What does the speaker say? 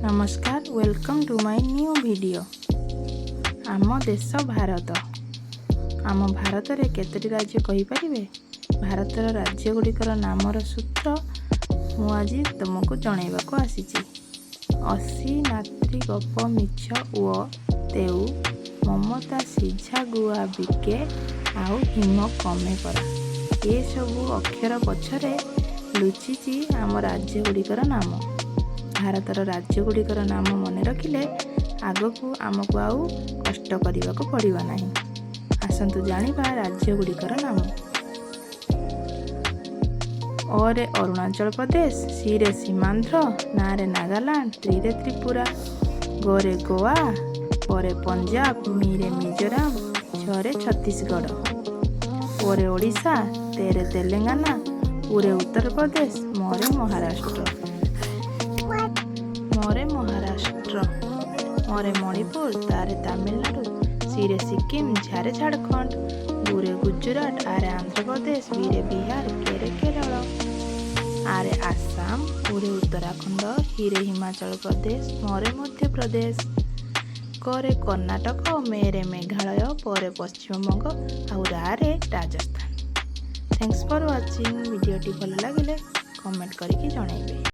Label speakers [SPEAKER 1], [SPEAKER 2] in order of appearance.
[SPEAKER 1] नमस्कार welcome to my new video. आम देश भारत। आम भारत रे केतोटी राज्य कहि परिबे? भारतर राज्य गुड़िकर नामर सूत्र मु आज तुमको जनइबाको आसीची। असी नात्री गप मिछ ओ तेउ ममता सिझा गुआ बिके आउ हिम कमे करा। ए सबु अक्षर पछरे लुचिची आम राज्य गुड़िकर नाम। भारतर राज्य गुड़िकर नाम मन रखिले आगकू आमको आउ कष्ट करने को पड़िबा नहीं। आसंतु जानिबा राज्य गुड़िकर नाम। अ रे अरुणाचल प्रदेश, सी रे सीमांध्र, ना रे नागालैंड, त्री रे त्रिपुरा, ग रे गोवा, प रे पंजाब, मी रे मिजोराम, छ रे छत्तीसगढ़, ओ रे ओडिशा, ते रे तेलंगाना, उ रे उत्तर प्रदेश, म रे महाराष्ट्र, मोरे महाराष्ट्र, मोरे मणिपुर, तारे तमिलनाडु, सीरे सिक्किम, झारे झारखंड, गुरे गुजरात, आरे आंध्र प्रदेश, वीरे बिहार, केरे केरल, आरे आसाम, उरे उत्तराखंड, हीरे हिमाचल प्रदेश, मोरे मध्य प्रदेश, करे कर्णाटक, मेरे मेघालय, परे पश्चिम बंग, और आरे राजस्थान। Thanks for watching. वीडियोटी भल लगिले कमेंट करके जणाइबे।